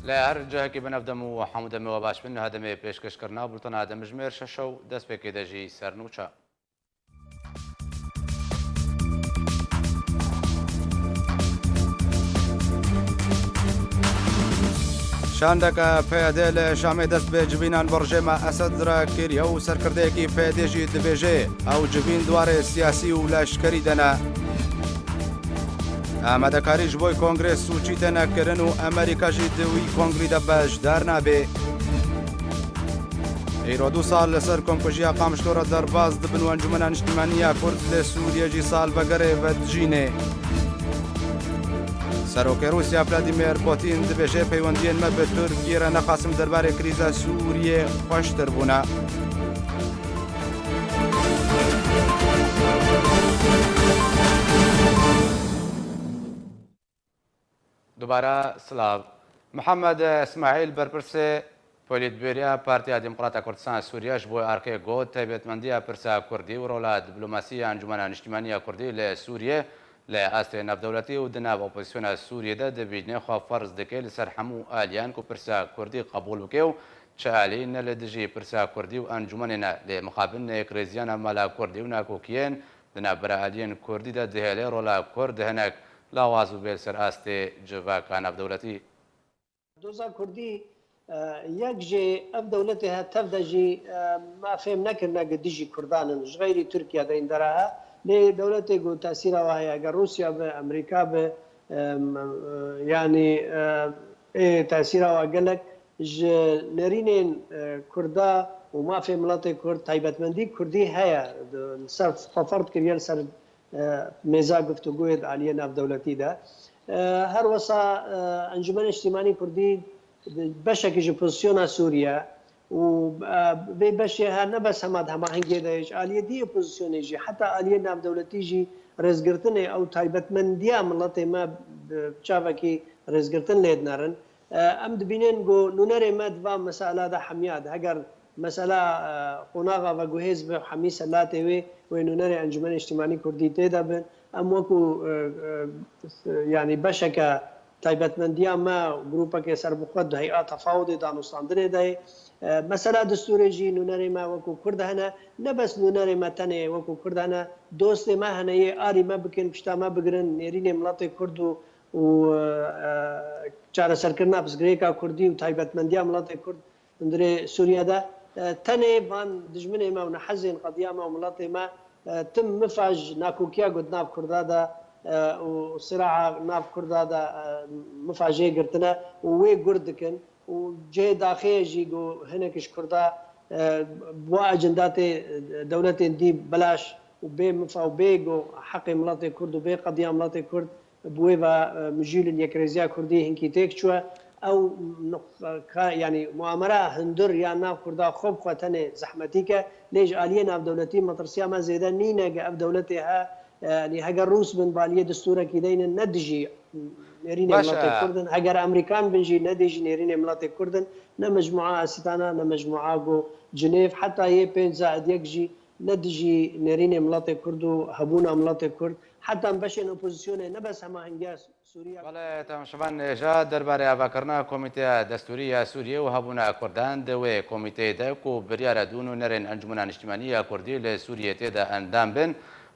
لا هر جهة بنفدم وحمود مي وباش من هذا مي بيشكش كرنا بلطنا هذا مجمير ششو دس بكي دجي سرنوشا شاندك فيدل شامي دست بجبينان برجما أسد را كيريا و سركرديكي فيديجي دبيجي أو جبين دوار سياسي ولا شكري دنا ئامادەکاری ji بۆی کۆنگرێس سوچی تێنەکردن و ئەمریکاژی دوی کۆنگری دەبەش دارنابێ. ئیرۆ 2 ساڵ لەسەر کۆمپژیا قامشتۆرە دەرباز دبن و ئەنجومەنە نیشتیمانیە کورد لە سووریەژی ساڵ بەگەرێ بەدژینێ. سەرۆکەی رووسیا ڤلادیمیر پۆتین دبێژێ پەیوەندیên me bi Tirkiyê re nexwasim derbarê krîza Sûriyê xweştir bûne. دوباره سلاو محمد اسماعیل برپرسه پۆلیتبێریا پارتیا دیموکراتە کوردستان سووریەش بۆی ئارکەی گۆت تایبەتمەندیە پرسا کوردی و ڕۆڵە دیبلۆماسی ئەنجومەنە نیشتیمانیە کوردی لە سووریە لە ئاستێ نەفدەوڵەتی و دناو ئۆپۆزیسیۆنە سووریەدا دەبینێ خوا فەرز دەکەی لەسەر هەموو ئالیان و پرسا کوردی قبول بکێ و چالی نە لە دژی پرسا کوردی و ئەنجومەنێنە لێ مخابن کرێزیانە مەلا کوردی و ناکۆکیێن دنابرە ئالیێن کوردیدا دەهێلێ ڕۆڵە کورد هەنێک لاواز و بێل سەر ئاستێ جڤاکە نەفدەوڵەتی دۆزا کوردی یەک جێ ئەم دەوڵەتی هە تەفدە ژی ما فێم نەکردنەگە دژی کوردانن ژغەیری تورکیا دەیندەراها لێ دەوڵەتێک و تاسیرەوە هەیە ئەگەر رووسیا بە ئەمریکا بە ینی تاسیرەوە گەلک نەرینێن کووردا و مافێ وڵاتی کورد تایبەتمەندی کوردی هەیە سەر فەفەرد کردیان سەر مێزا گفتوگوێت عالیە ناودەوڵەتیدا هەروەسا ئەنجومەن نیشتیمانی کوردی بەشێکیژی پۆزیسیۆنە سووریا و بێ بەشێ هەر نەبەس هەمات هەماهەنگێدایش عالیە دیە پۆزیسیۆنێژی حتا عالیە ناودەوڵەتیژی ڕێزگرتنێ ئەو تایبەتمەندیە مڵەتێ مە چاوێکی ڕێزگرتن لێدنەرن ئەم دبینێن گۆ نونەرێ مە دوا مەسالادا حەمیاد هەگەر مەسەلا قۆناغا و گوهێز بە حەمی سەلاتێوێ وێ نونەرێ ئەنجومەن نیشتیمانی کوردی تێدا بن ئەم وەکو ینی بەشێکە تایبەتمەندیە مە گروپەکێ سەربخوات هەیئا تەفاوضی دانوستاندنێدای مەسەلا دستورێژی نونەرێ مە وەکو کورد هەنە نەبەس نونەرێ مە تەنێ وەکو کوردانە دۆستێ مە هەنەیە ئاری مە بکەن پشتامە بگرن نێرینێ وڵاتی کورد و چارەسەرکردنا پزگرێکا کوردی و تایبەتمەندیە وڵاتی کورد درێ سووریادا تەنێ بان دژمنێ مە و نەحەزێن قەدیامە و وڵاتی مە تم مفاج ناکۆکیە گوت ناو کوردادا و سراع ناو کوردادا مفاجێ گرتنە و وێ گورد دکن و جێ داخەیەژی گۆ هەنێکش کووردا بووە ئەجنداتێ دەوڵەتێن دی بەلاش و بێ مفا و بێ گۆ حەقی وڵاتی کورد و بێ قەدیا وڵاتی کورد بوێ بە مژیلن یەکرێزیا کوردی هینکی تێک چووە ئەو ینی معامەرە هەندر یان ناو کووردا خۆب خواتەنێ زەحمەتیکە لێژ ئالیە ناودەوڵەتی مەترسیامە زێدە نینەگە ئەف دەوڵەتێ هە هەگەر رووس بن بالیە دستورەکی دەینن نەدژی نێرینێ وڵاتی کوردن هەگەر ئەمریکان بنژی نەدێژی نێرینێ وڵاتی کوردن نە مەجموعە ئاسیتانە نە مەجموعە گۆ جنێف حتا یە پێنج زائدیەکژی نەدژی نێرینێ وڵاتی کورد و هەبوونە وڵاتی کورد حتا بەشێن ئۆپۆزیسیۆنێ نەبەس هەماهەنگیا سووریا بەڵێ تەماشەوان نێژا دەربارەی ئاواکردنا کۆمیتەیە دەستوریە سووریە و هەبوونە کوردان دەوێ کۆمیتەی دایک و بریارە دوون و نەرێن ئەنجومەنە نیشتیمانیە کوردی لە سووریە تێدا ئەندام بن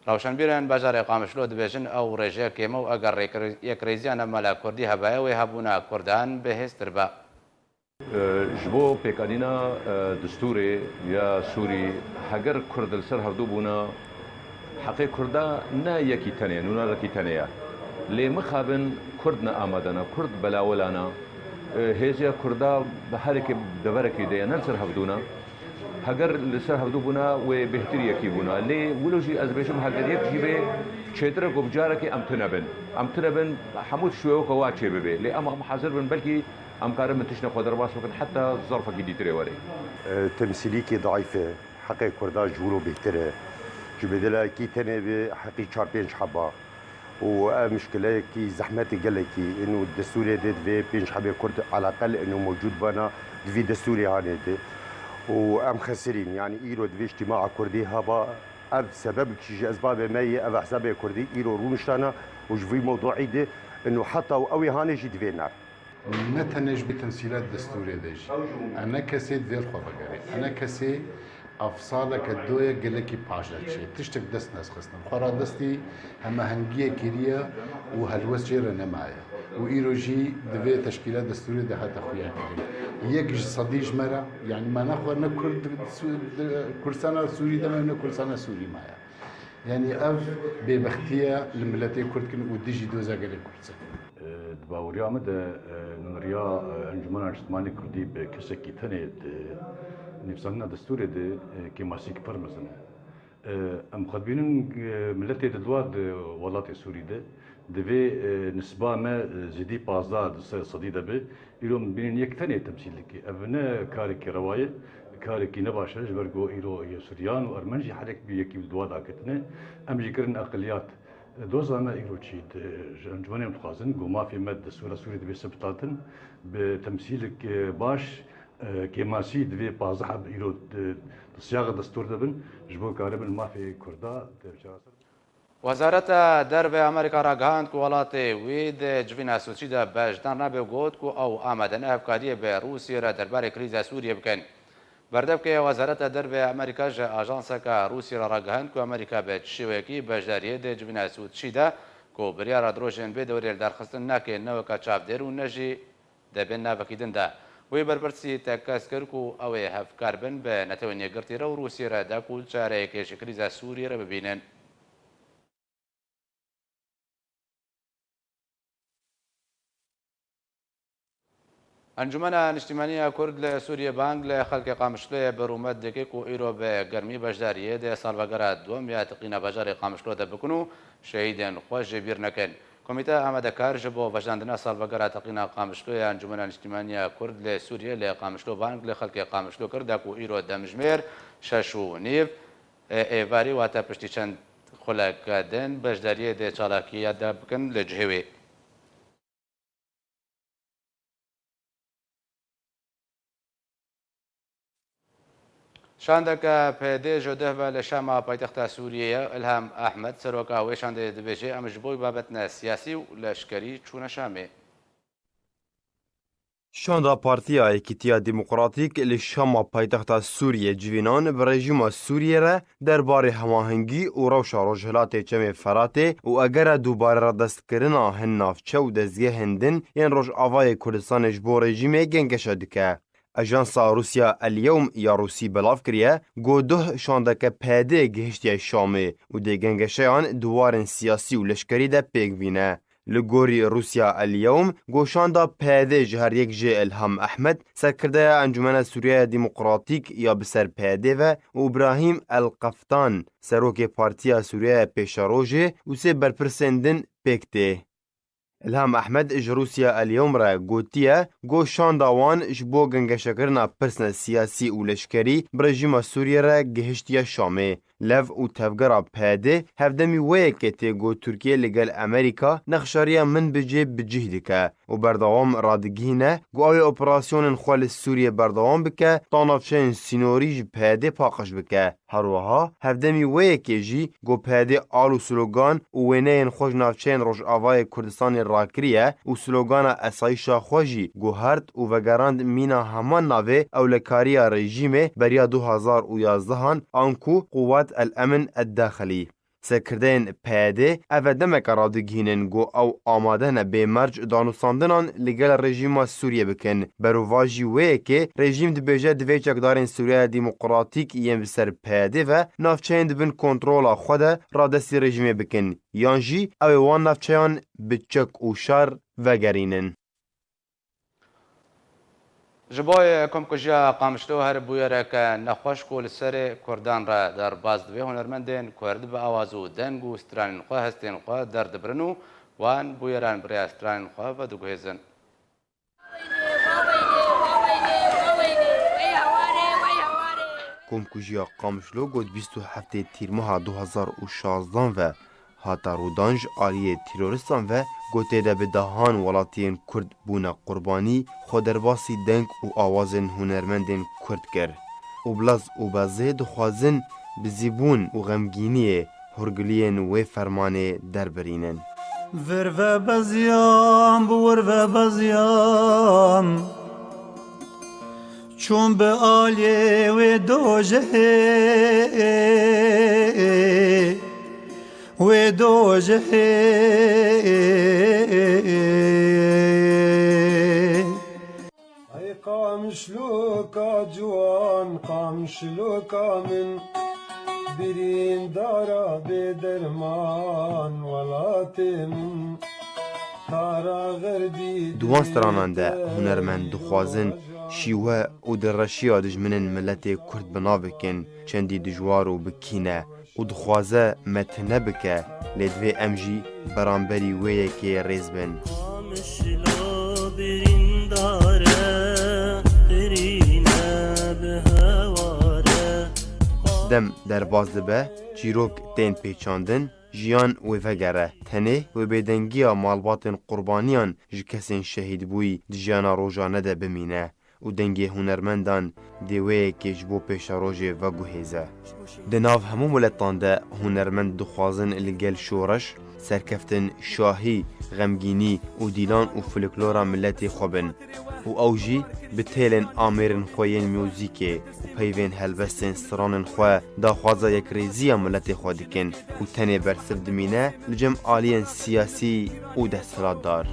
ڕەوشنبیرن باژارێ قامشلۆ دەبێژن ئەو ڕێژەیە کێمە و ئەگەر یەکرێزیانە مەلا کوردی هەبایەوەی هەبوونە کوردان بەهێزتر بە ji bo pêkanîna distûrê ya Sûrî heger Kurd li ser hevdû bûna heqê Kurda ne yekî tenê nûnerekî tenê ye lê mixabin Kurd ne amadena Kurd belawelana hêziya Kurda bi herekê deverekê de ye ne li ser hevdûna heger li ser hevdû bûna wê bêhtir yekî bûna lê wilo jî ez bêjim heger yek jî vê çêtirek û bicarekê em tune bin hemû şwêweka wa çê bibe lê em hezir bin belkî ام كارم من تشنا خضر باس وكن حتى ظرفك جديد تري وري تمثيليكي ضعيفه حقي كردا جولو بهتره جبدلا كي تني بحقي شاربين حبا ومشكله كي زحمتي قالكي انه الدستوري ديت في بينش حبي كرد على الاقل انه موجود بنا في دستوري هانيتي وام خسرين يعني ايرو في اجتماع كردي هبا اب سبب كي اسباب ما اب حساب كردي ايرو رومشتانا وجفي موضوعي دي انه حتى اوي هاني جي دفينار نتنج بتمثيلات دستورية ديجي أنا كسي دير خبقري أنا كسي أفصالك الدوية قلكي باشلك شيء تشتك دست ناس خصنا خرا دستي هما هنجية كيريا وهالوس جيرنا معايا وإيروجي دفي تشكيلات دستورية ده حتى خويا يكج صديج مرة يعني ما ناخذ نكرد كل سنة سوري ده كل سنة سوري معايا يعني أف ببختية الملتي كرد كن وديجي دوزا قلي كل سنة باوريا مدى نمريا انجمن اجتماعي كردي بكسكي تاني نفسنا دستوري دي كماسيك فرمزنا ام خدبينن ملتي دلواد ولاتي سوري ده دفي نسبة ما زيدي بازداد صديدة به إلهم بين يكتني تمثيل لك أبناء كارك رواية كارك نباشة جبرجو إيرو سوريان وأرمنجي حرك بيكي بدواد عكتنا أم جكرن أقليات دوزا ما إيرو تشيد جنجواني متخازن قوما في مد سورة سوري دبي سبتاتن بتمثيلك باش كماسي دبي بازحب إيرو صياغة دستور دبن جبو كارب ما في كردا وزارت درب امریکا را گهاند که ولاتی وید جوینا سوچیدا بجدان نبه گوت که او آمدن افکاری به روسیه را درباره کریز سوریه بکن. بردب که وزارت درب امریکا جه آژانسا که روسیه را گهاند که امریکا به شیوکی بجداریه ده جوینا سوچیدا که بریار دروژن به دوری درخستن نکه نو که چاپ درو نجی دبن نبکیدن ده. وی برپرسی تکاس کرد که او هفکار بن به نتوانی گرتی را روسیه را دکول چاره کش کریز سوریه را ببینن. انجمن اجتماعی کرد لسوریه بانگ لخلق قامشلو برومت دکه کو ایرو به گرمی بجداریه ده سالوگر دوم یا تقینا بجار قامشلو ده بکنو شهیدن خوش بیر نکن. کمیته آماده کار جبو وجاندنا سالوگر تقینا قامشلو انجمن اجتماعی کرد لسوریه لقامشلو بانگ لخلق قامشلو کرد کو ایرو دمجمر ششو نیف ایواری و تا پشتی چند خلق دن بجداریه ده چالاکیه ده بکن لجهوی. شاندك بيدي جودهبا لشام بايتخت سوريا الهام احمد سروكا ويشاند دبيجي ام جبوي بابتنا سياسي ولشكري چون شامي شاندا پارتیا یکیتیا دموکراتیک لشام پایتخت سوریه جوینان به رژیم سوریه را درباره هماهنگی و روشا روجهلات چم فراته و اگر دوباره را دست کرنا هننافچه و دزگه هندن ین روش آوای کردستان جبو رژیم گنگش دکه. اجانسا روسیا اليوم یا روسی بلاف کریه گو ده شاندک پیده گهشتی شامه و ده گنگشیان دوارن سیاسی و لشکری ده پیگ بینه. لگوری روسیا اليوم گو شاندا پیده جهر یک جه الهام احمد سرکرده انجمن سوریه دموکراتیک یا بسر پیده و ابراهیم القفتان سروک پارتیا سوریه پیشاروجه و سه برپرسندن پیکته. الهام احمد اج روسیا اليوم را گوتیه گو شانداوان جبو گنگشکرنا پرسن سیاسی و لشکری برژیم سوریه را گهشتیا شامه. لف و تفگرا پیده هفدمی ویکه تیگو ترکیه لگل امریکا نخشاریا من بجه بجهدکه و بردوام رادگینه گو آوی اپراسیون خوال سوریه بردوام بکه تانافچین سینوریج پیده پاقش بکه. هروها هفدمی ویکه جی گو پیده آلو سلوگان و وینین خوش نافچین روش آوای کردستان راکریه و سلوگان اسایشا خوشی گو هرد و وگراند مینا همان ناوه اولکاریا رژیمه بریا 2011 آنکو قوات الامن الداخلي سكردين پیده او دمک رادگینن گو او آمادن به مرج دانوساندنان لگل رژیم سوریه بکن. برواجی وی که رژیم دبیجه دوی چکدارین سوریه دموکراتیک یم بسر پیده و نافچین دبن کنترول خود را دستی رژیم بکن. یانجی او وان نافچیان بچک و شر وگرینن. جبوی کمکجیا قامشلو هر بویره که نخوش کول سر کردان را در باز دوی هنرمندین کرد به آوازو دنگ و استرانین خواه هستین خواه در دبرنو وان بویران برای استرانین خواه و دوگویزن. کمکجیا قامشلو گود 27 تیر ماه 2016 و هاتا رودانج آلیه تیروریستان و گوته ده به دهان ولاتین کرد بونه قربانی خودرباسی دنگ و آوازن هنرمندین کرد کرد. و بلاز و بازه دخوازن بزیبون و غمگینی هرگلین و فرمانه دربرینن. ورو بزیان بور بزیان چون به آلیه و دوجه و دوجه ای قامشلوکا جوان قامشلوکا من برین دارا به درمان ولاتم دوان سترانان ده هنرمند دخوازن شیوه و درشیا دجمنن ملت کرد بنا بکن چندی دجوار و بکینه و دخوازه متنه بکه لدوی امجی برانبری ویه که ریز بن دم در باز دبه چیروک تین پیچاندن جیان و وگره تنه و بدنگیا مالباتن قربانیان جکسین شهید بوی دجانا روزانه ده بمینه و دنگی هنرمندان دیوه که جبو پیش روژه و گوهیزه دناف همو ملتان ده هنرمند دخوازن لگل شورش سرکفتن شاهی غمگینی و دیلان و فلکلورا ملتی خوبن و اوجی بتیلن آمیرن خوین میوزیکی و پیوین هلبستن سرانن خواه دا خوازا یک ریزی ملتی خودکن و تنه برسف دمینه لجم آلین سیاسی و دستلات دار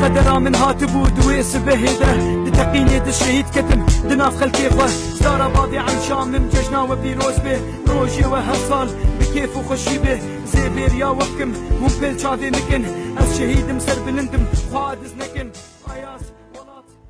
قدر من هاتبو دويس بهيده لتقيني الشهيد كتم دناف خلكي خواه زارا باضي عن شامم ججنا وبيروز به روجي وهالصال بكيف وخشي به زيبير يا وكم مو بيل مكن از شهيد مسر بلندم خوادز نكن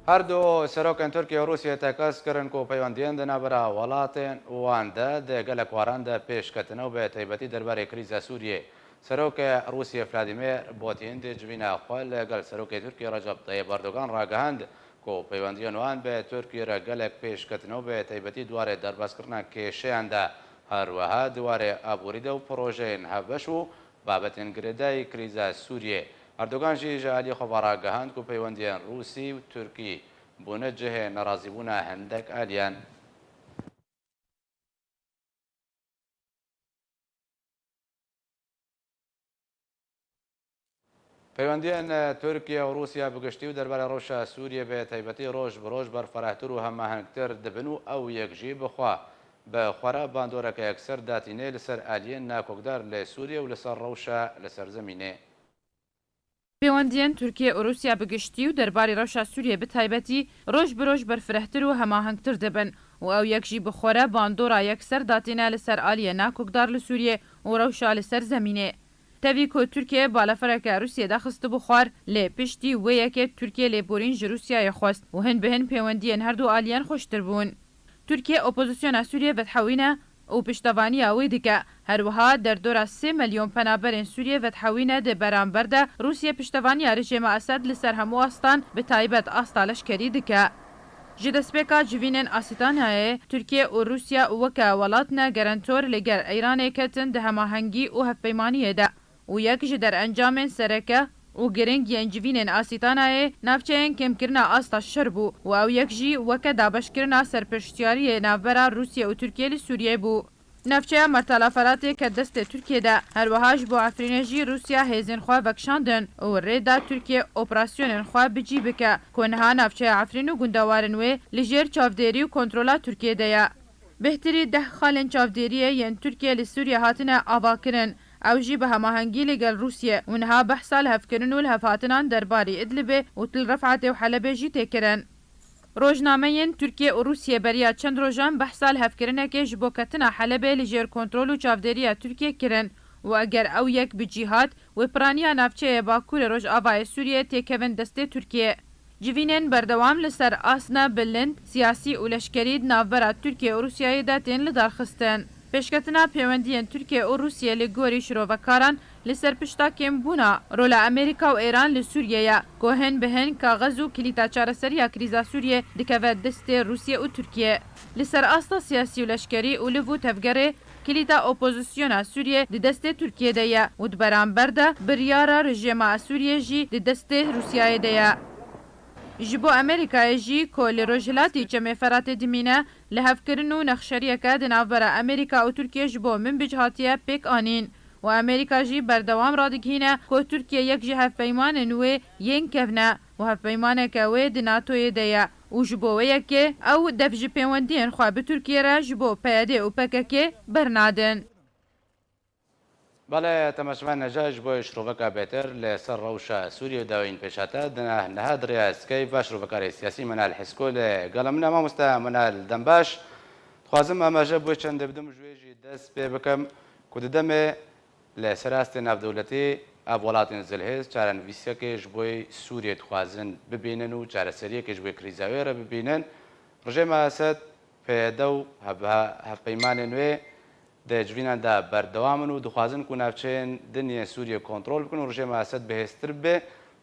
هر دو سروکن ترکیه و روسیه تکاس کرن کو پیوندین دنا برا ولاتن وانده ده گلک وارنده پیش کتنو به تایبتی درباره کریزا سوریه سروک روسیه فلادیمیر پوتین د جوینا خپل لګل سروک ترکیه رجب طیب اردوغان راګهاند کو پیوندین وان به ترکیه را گلک پیش کتنو به تایبتی دواره درباس کرنا کې شینده هر وها دواره ابوریده و پروژه هبشو بابتن گردای کریزا سوریه اردوغان جی جالی خبر راګهاند کو پیوندین روسی و ترکی بونه جه ناراضیونه هندک الیان پیوندین ترکیه و روسیه بگشتی و درباره روشا سوریه به تایبتی روش بروش بر فرحتر و هماهنگتر دبنو او یکجی بخوا به خورا باندوره که اکثر داتینه لسر آلین ناکوکدار لسوریه و لسر روشا لسر زمینه پیوندین ترکیه و روسیه بگشتی و درباره روشا سوریه به تایبتی روش بروش بر فرحتر و هماهنگتر دبن و او یکجی بخوره باندوره اکثر داتینه لسر آلین ناکوکدار لسوریه و روشا لسر زمینه تاوی که ترکیه بالافرک روسیه داخست بخوار لی پشتی ویه که ترکیه لی بورین جروسیه خواست و هن بهن پیوندین هر دو آلیان خوشتر بون. ترکیه اپوزیسیون سوریه ودحوینه و پشتوانی اوی دیگه هر وها در دور 3 میلیون پنابرین سوریه ودحوینه ده برانبر ده روسیه پشتوانی رژیم اسد لسر همو آستان به تایبت آستالش کری دیگه. جدسپیکا جوینن آسیتانه ترکیه و روسیه وکا ولاتنا گرانتور لگر ایران کتن ده هماهنگی و هفپیمانیه ده. و یکیش در انجام سرکه و گرنگ ینجوینن آسیتانه نافچین کم کرنا آستا شربو و او یکجی وکا دابش کرنا سرپرشتیاری نافبرا روسیه و ترکیه لسوریه بو. نافچه مرتلافراتی که دست ترکیه ده هر وهاش بو افرینجی روسیه هیزن خواه وکشاندن و ریدا ترکیه اپراسیونن خواه بجی بکه کنها نافچه افرین و گندوارن و لجیر چافدیری و کنترولا ترکیه ده بهتری ده خالن چافدیریه ین ترکیه لسوریه هاتنه آواکرن او جی به هماهنگی لگل روسیه اونها بحثا لهفکرن و لهفاتنان درباری ادلبه و تل رفعت و حلبه جی تکرن. روزنامه ترکیه و روسیه بریا چند روزان بحثا لهفکرنه که جبوکتنا حلبه لجیر کنترول و چافدری ترکیه کرن و اگر او یک بجیهات و پرانیا نافچه باکور روز آوای سوریه تکوین دسته ترکیه. جوینن بردوام لسر آسنا بلند سیاسی و لشکرید نافبرا ترکیه و روسیه دا تین لدارخستن. پیشکتنا پیوندین ترکیه و روسیه لگوری شروعکاران لسر پشتا کم بونا رولا امریکا و ایران لسوریه گوهن بهن کاغذ و کلیتا چارەسەریya کریزا سوریه دکوه دست روسیه و ترکیه لسر آستا سیاسی و لشکری و لبو تفگره کلیتا اپوزیسیونا سوریه دی دست ترکیه ده و دبرانبر ده بریارا رژیم سوریه جی دی دست روسیه ده جبو امریکا جی کل روجلاتی جمع فرات دمینه لهفکرن و نخشریه که دنافبر امریکا و ترکیه جبو من بجهاتیه پیک آنین و ئەمریکا ژی بەردەوام ڕادگهینە کۆ تورکیە یەکژی هەفپەیمانە نوێ یەن کەڤنە و هەفپەیمانێکە وێ دناتۆیە دەیە و ji bo wê yekê ew dev ji pêwendiyên xwe bi Tirkiye re ji bo PYD û PKK bernadin. بەڵێ تەمەشمان نەجاش بۆی شرۆڤەکە بێتر لەسەر ڕەوشە سووریە و داوین پێشاتە نەهاد ڕێزکەی باش ڕۆڤەکاری سیاسی منال حیسکۆ لە گەڵە منە مامۆستا منال دەمباش خوازم ئاماژە بۆی چەندە بدەم ژێژی دەست پێ بکەم کو دەدەمێ لە سەراستی ناودەوڵەتی ئەو وڵاتین زلهێز چارەنویسیەکێش بۆی سووریە خوازن ببینن و چارەسەریەکێش بۆی کریزاوێرە ببینن ڕژێمە ئەسەد پێدە و هەفپەیمانی نوێ دەجویناندا بەردەوامن و دخوازن و ناوچەیەن دنیە سووریە کۆنتترۆل بکن و ڕژێمە ئەسەد بەهێزتر بێ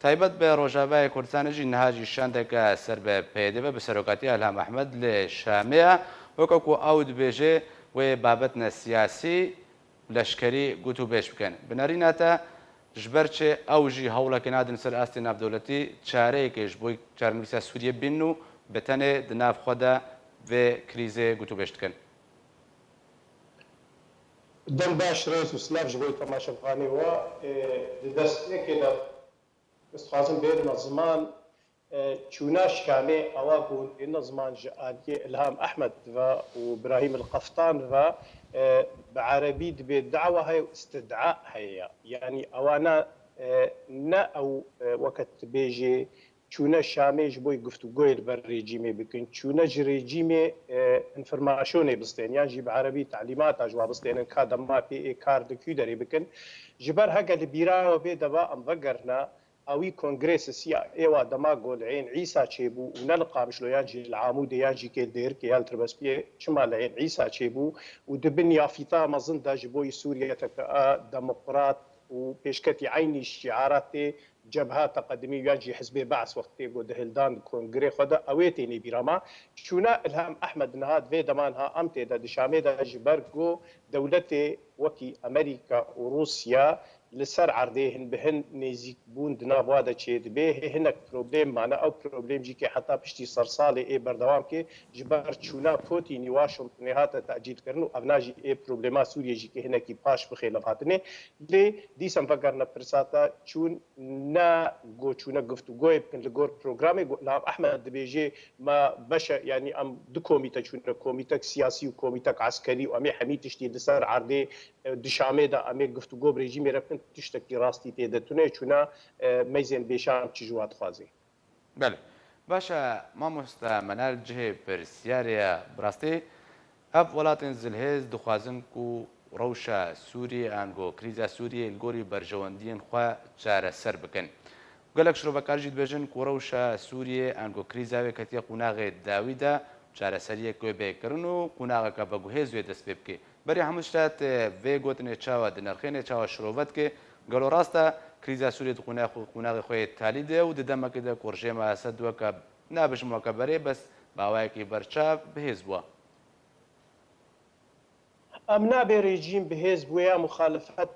تایبەت بە ڕۆژاوای کوردستانیژی نەهاجی شاندێکە سەر بە پێدەبە بە سەرۆکاتی ئەلهام ئەحمەد لە شامەیە وەکەکو ئەو دبێژێ وێ بابەتنە سیاسی لەشکری گوت و بێش بکەن بنەریناتە ژبەرچێ ئەوژی هەوڵەکە نادن سەر ئاستی ناودەوڵەتی چارەیەکێش بۆی چارەنویسە سووریە بین و بەتەنێ دناف خۆدا vê krîzê gotûbêj dikin. Dem baş rêz û silav ji bo temaşevanê we di destpêkê de dixwazim bêrîna ziman çûna şamê ewa bûndîna ziman ji aliyê İlham Ehmed ve û İbrahim el-Qeftan ve bi erebî dibê da'wa heye û istid'a heye yanî ewana ne ew weket bêjê çûne şamê ji bo guftûgoyê li ber rejîmê bikin çûne ji rejîmê informasyonê bistên yan jî bi erebî telîmata ji wa bistênin ka dema pê kar dikû derê bikin ji ber heke li bîra we bê deva em vegerna awî kongrêsa siya êwa dema goleyên Îsa çêbû û ne li Qamişloyan jî li Amûdê yan jî kê Dêrkê yan Tirbespiyê çima leyên Îsa çêbû û dibin yafîta mezin de ji bo Sûriye teke demokrat û pêşketî aynî şiaratê جبهه تقدمي يجي حزب بعث وقت يقول دهلدان كونغري خدا اويتيني بيراما شونا الهام احمد نهاد في دمانها امتي دا دشامي دا جبرجو دولتي وكي امريكا وروسيا لسر عرضيهن بهن نيزيك بون دنا بوادا تشيد به هناك بروبليم معنا او بروبليم جي كي حتى بشتي صرصالي اي بردوام كي جبر شونا بوتين واشنطن هات تاجيل كرنو افناجي اي بروبليما سوريا جي كي هناك باش بخيل فاتني لي دي سم فكرنا برساتا چون نا جو چونا گفتو گوي بكن لغور بروغرامي لام احمد بيجي ما بشا يعني ام دو كوميتا چون كوميتا سياسي وكوميتا عسكري وامي حميد تشتي لسر عرضي دشامي دا امي گفتو گو بريجيمي رفن تشتكي راستي تيدتونه چونا ميزن بيشام تجوات خوازي بله باشا ما منال جهه برسياريا براستي اب ولاتن زلهز دخوازن کو روشا سوري انگو كريزا سوري الگوري برجواندين خوا چاره سر بكن قالك شروع بكارجي بجن کو روشا سوري انگو كريزا وكتي قناغ داويدا چاره سريه کو بكرنو قناغ کا بگوهز و دسببكي بري همشتات في گوتنه چاوا دنرخنه چاوا شروعات کې ګلو راسته کریزا سوریه قناغ خو تالی دی او د دمه کې د کورژه ما اسد وک نابش مکبره بس باوای کې برچا بهز بوا امنا به رژیم بهز بویا مخالفت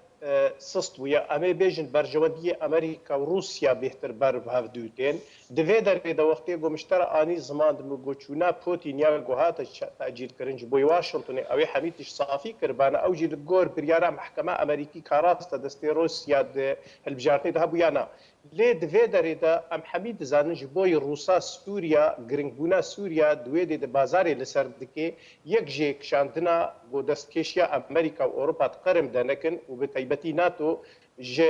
سست ویا امي بيجن برجوديه امريكا وروسيا بهتر بر بهفدوتين دفيدر اذا وقتي جو مشترى اني زمان مگوچونا بوتين يا گوهات تاجيل كرنج بو واشنطن او حميتش صافي كربانا او جي الجور بريارا محكمه امريكي كاراست دستي روسيا البجارتي ده بويانا لي دفيدر اذا ام حميد زانج بوي روسا سوريا گرنگونا سوريا دوي دي بازاري لسردكي يك جيك شاندنا جو دستكيشيا امريكا واوروبا تقرم دنكن وبتيبتي ناتو ج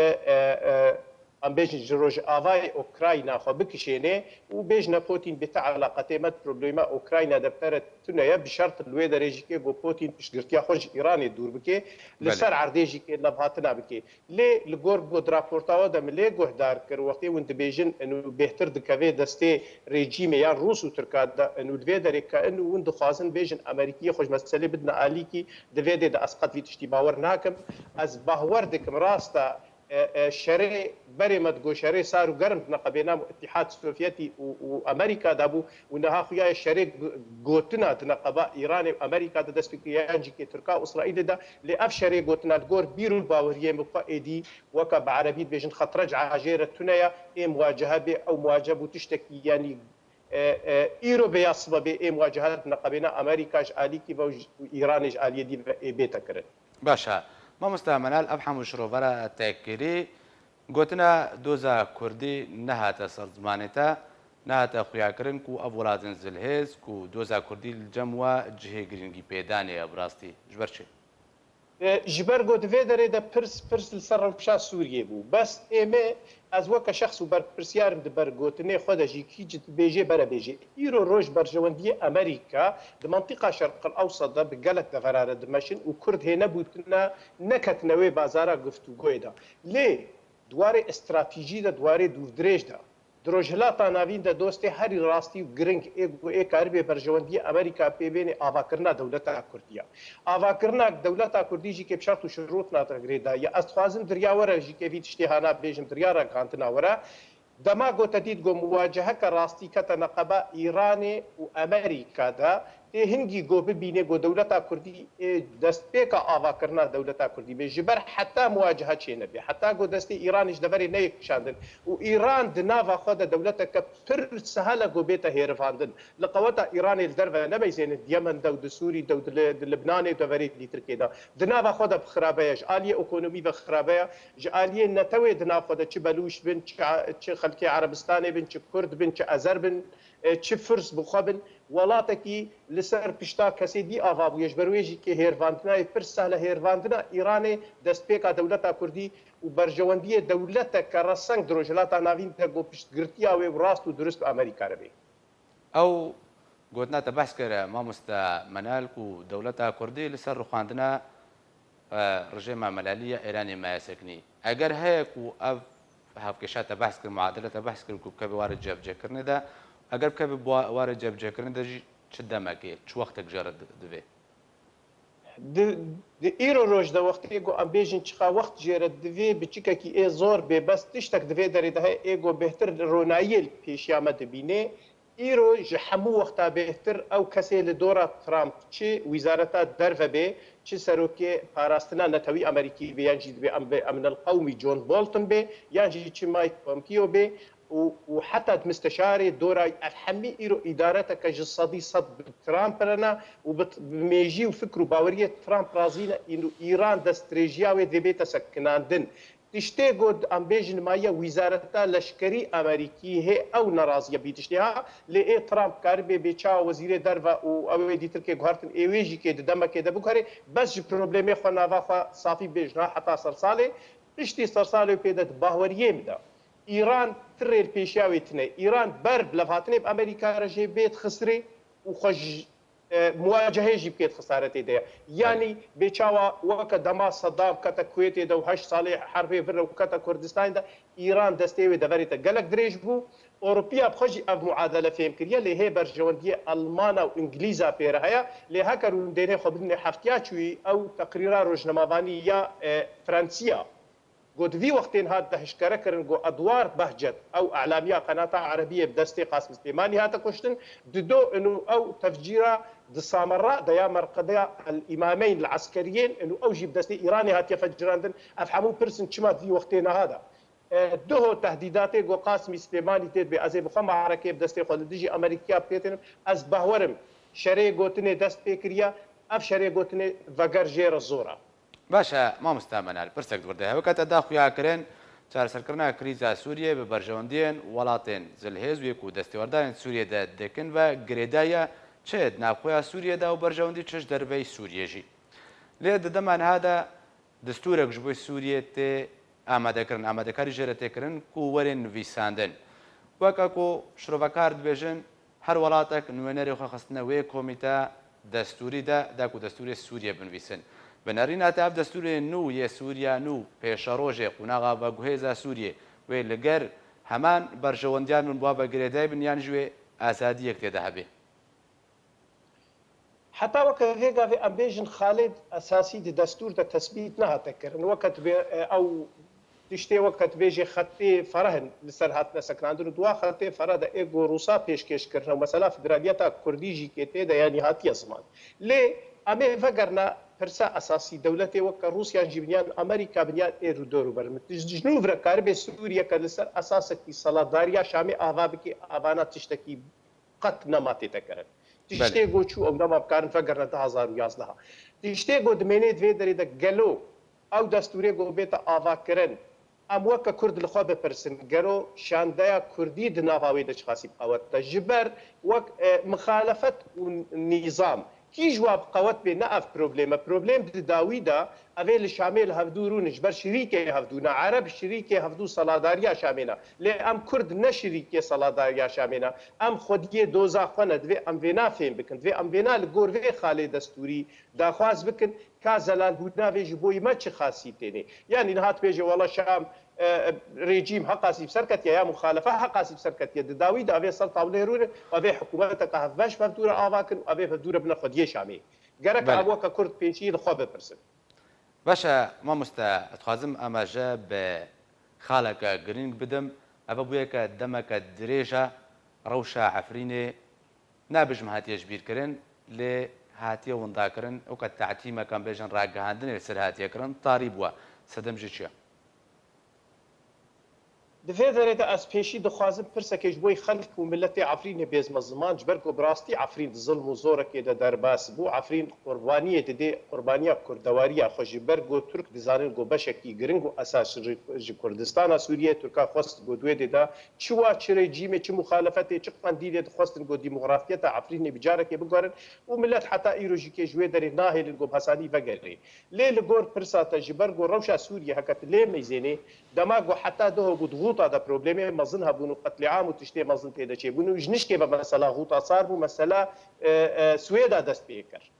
ام بيجن جروج افاي اوكراينا خو بكشينه وبيجنا بوتين بتاع علاقته مت بروبليما اوكراينا دبترت تنيا بشرط الوي درجه كي جو بوتين بشغرتيا خوش ايراني دور بكي لسر عرديجي كي لبهاتنا بكي لي الجور بود رابورتاو دم لي جهدار كر وقتي وانت بيجن انه بهتر دكافي دستي ريجيم يا روس وتركا انه دوي دركا انه وند خازن بيجن امريكيه خوش مساله بدنا اليكي دوي د اسقط في تشتي باور ناكم از باور دكم راستا شري بري مدغو شري صاروا قرن نقبينا الاتحاد السوفيتي وامريكا دابو ونها خويا شري غوتنا تنقبا ايران وامريكا دستكيانجي كي تركا واسرائيل دا لاف شري غوتنا الجور بيرو الباوريه مقايدي وكا بعربي بيجن خطرج عاجيره تنيا اي مواجهه بي او مواجهه تشتكي يعني ايرو بيصبه بي مواجهات نقبينا امريكا اجالي كي وايران اجالي دي بيتا كرن باشا مامۆستا مەنال ئەم هەموو شرۆڤەرە تێکیری گوتنە دۆزە کوردی نەهاتە سەر زمانێتە نهاتە خویاکردن و ئەو وڵاتن زلهێز و دۆزە کوردی جەموە جهێ گرنگی پێدانەیە بڕاستی ژبەر چێ ji ber got vê derê de pirs li ser rewşa Sûriyê bû. Bes ême ez weke şexs û berpirsiyarim di ber gotinê xwe de jî kî bêjê bere bêjê. Îro roj berjewendiyê Amerîka di mantıqa Şerqil Ewsat de bi gelek deverare dimeşin û Kurd hê nebûtine neketine wê bazara guftûgoyê de. Lê dwarê stratejî de dwarê dûrdirêj de. Drojhilata navîn de dostê herî rastî û giring ê karibê berjewendiyê Amerîka pêbênê avakirina dewleta Kurdiya. Avakirina dewleta Kurdî jî kêp şert û şirot nate girêda. Ya ez dixwazim dirya were jî kevî tiştê hana bêjim diryara kantina were. Dema gote dît got muwaceheka rastî kete neqeba Îranê û Amerîka de tê hingî got bibîne got dewleta Kurdî destpêka avakirina dewleta Kurdî bê ji ber heta muwacehe çê nebê. Heta got destê Îranî ji deverê neyekişandin û Îran di nava xwe de dewleteke pir sehel got bête hêrivandin. Li qeweta Îranê li derve nemeyzênin Yemen de û di Sûrî de û di Libnanê deverê dî Tirkiye de. Di nava xwe de xirabeya ji aliyê ekonomî ve xirabeya ji aliyê netewê di nav xwe de çi belûş bin çi xelkê Erebistanê bin çi Kurd bin çi Ezer bin çi Firs bixwe bin welatekî li ser pişta kesê dî ava bûye ji ber wê jî kê hêrvandinayê pir sehle hêrvandina Îranê destpêka dewleta Kurdî û berjewendiyê dewleteke reseng di rojhilata navîn te got piştgirtiya wê rast û durist bi Amerîka re bê. ئەو گوتنا te behs kire mamosta Menal ku dewleta Kurdî li ser rixwandina rejêma Melalî ya Îranê meyeseknî. Eger heye ku ev hevkêşa te behs kir muadile te behs kir ku kevê warê cevcêkirinê de eger kevê warê cevcêkirinê de jî çi demekê çi wextek jê re divê. Di îro roj de wextê got em bêjin çiqa wext jê re divê biçîkekî ê zor bêbes tiştek divê derê de heye ê got bêhtir ronayî pêşiya me dibîne. Îro ji hemû wexta bêhtir ew kesê li dora Trump çi wîzareta derve bê çi serokê parastina netewî Amerîkî bê yan jî divê Eminel Qewmî John Bolton bê yan jî çi Mike Pompeo bê û heta misteşarê dora ev hemî îro îdareteke ji sedî sed bi Trump rena û bi mêjî û fikr û baweriyê Trump razî ne Îran destdirêjiya wê dêbête sekinandin. Tiştê got em bêjin maye wîzareta leşkerî Amerîkî hê ew neraziye bî tiştê ha lê ê Trump karibê bêçawa wezîrê derve û ew ê dîtirkê guhartin ê wê jî kê di demekê de bikarê bes ji problemê xwe nava xwe safî bêjna heta ser salê tiştî ser salê pê de baweriyê min de İran tirêl pêşiya wê tune İran ber levhatinê bi Amerîka re jê bêt xisirê û xwe muwacehê jî bikêt xisaretê de ye. Yanî bêçawa weke dema Sedam kete Kuwêtê de û heşt salê herbê vir û kete Kurdistanê de İran destê wê deverê te gelek dirêj bû. Ewropiya bi xwe jî ev muadele fêm kiriye lê hê berjewendiyê Almana û İngilîza pê re heye lê heke rûndêrê xwe bidine heftiya çûyî ew teqrîra rojnemavanî ya Fransiya got vî wextên hat de hişkere kirin got Edward Behcet ew eعlamiya qenata Erebiyê bi destê Qasim Slêmanî hate kuştin dido û ew tefcîra di Samerra de ya merqedeya el-îmameyn el-eskeriyên û ew jî bi destê Îranê hatiye fecirandin ev hemû pirsin çima vî wextê neha de. Duho tehdîdatê got Qasim Slêmanî tê bê ez ê bixwe meharekê bi destê xwe li dijî Amerîkaya pêtînim ez behwerim şerê gotinê dest pê kiriye ev şerê gotinê veger jê re zor e. باشە مامۆستا مەنال پرسێک دووردە هەوکەتە داخویاکردن چارەسەرکردنا کریزا سووریە بە بەرژەوەندیان وڵاتێن زلهێزوێک و دەستێوەردانên سووریێدا دەکەن بە گرێدایە چێت ناخۆیا سووریەدا و بەرژەوەندی چش دەربەی سووریێژی لێ دەدەمانهادا دەستورێک ji بۆی سووریێ تێ ئامادەکردن ئامادەکاری ژێرە تێکردن و وەرێن نویساندن وەکەکۆ شرۆڤەکار دبێژن هەر وڵاتێک نوێنەری خۆخستنە وێ کۆمیتە دەستوریدا داکو دەستوری سووریە بنویسن بنەرینە تا ئەف دەستورێ نو یە سووریا و پێشە ڕۆژێ قوناغا بە گوهێزە سووریێ وێ لەگەر هەمان بەرژەوەندیان من بوا بە گرێدای بنیان ژوێ ئازادیەک تێدا هەبێ حتا وەکە هێگاێ ئەم بێژن خالێت ئەساسی دی دەستور دە تەسبیت نهاتەکردن وەکەت ئەو تشتێ وەکەت بێژێ خەتێ فەرهن لەسەر هاتنە سەکناندن و دوا خەتێ فەرە دە ئێگۆ ڕووسا پێشکێشکردن و مەسەلا فدرالیەتە کوردیژی کێتێ دەیانی هاتیە زمان لێ ئەمێ ڤەگەرنا پرسا ئەساسی دەولەتێ وەکە رووسیان جی بنیان ئەمریکا بنیان ئێر و دۆر و بەرمت جنوورە کاربێ سووریەکە لەسەر ئەساسێکی سەڵاتداریە شامی ئاوا بکێ ئاوانە تشتێکی قەت نەماتێتەکەرن تشتێ گۆچوو ئەو نەما بکارن ڤەگەرنە 2011 تشتێ گۆ دمێنێ دوێ دەرێدە گەلۆ ئەو دەستورێ گۆ بێتە ئاواکردن ئەم وەکە کورد لەخوا بپرسن گەرۆ شاندەیە کوردی دناواوی دەچخاسی ئەوەتە ژبەر وەک مخالەفەت و نیزام کی جواب قوت به نه اف پروبلم داویدا اوی لشامل هفدو رونش بر شریک هفدو نه عرب شریک هفدو سالاداریا شامینا لی ام کرد نه شریک سالاداریا شامینا ام خودی دوزا خونه دوی ام وینا فهم بکن دوی ام وینا لگور وی خالی دستوری داخواز بکن که زلال هودنا ویج بوی ما چه خاصی تینی یعنی نهات بیجه والله شام رژیم حقاسی بسرکت یا مخالفه حقاسی بسرکت یا داوی دا اوی سلطه وليرونه اوی حکومت که هفش فدور آواکن اوی فدور بنا خودی شامی گرک ابو که کرد پیشی لخوا بپرسن باشا ما مستخدم اما جا به خالق گرینگ بدم ابو بویا که دمک دریجه روشا عفرینه نابج مهاتي جبير كرن ل هاتي ونداكرن او كتعتيمه كان بيجن راغاندن سر هاتي كرن طاريبوا سدم جيشيا دفيدرت اس بيشي دخوازم برسكيج بوي خلق وملتي عفرين بيزم الزمان جبركو براستي عفرين الظلم وزورك يدا درباس بو عفرين قربانيه دي قربانيه كردواريه خوش برغو ترك دزانن جو بشكي غرينغو اساس كردستان سوريا تركا خوست جو دوي دا چوا چري جيمه چ مخالفته چ قنديده خوستن جو ديموغرافيه عفرين بجارك بغورن وملت حتى ايروجيكي جوي دري ناهل جو حساني بغري ليل غور برساتا جبرغو روشا سوريا هكت لي ميزيني دماغو حتى دو بو هذا بروبلم مزنها بونو قتل عام وتشتي مزن تيدا شي بونو جنش كيف مثلا غوطا صار بو مثلا سويدا دست بيكر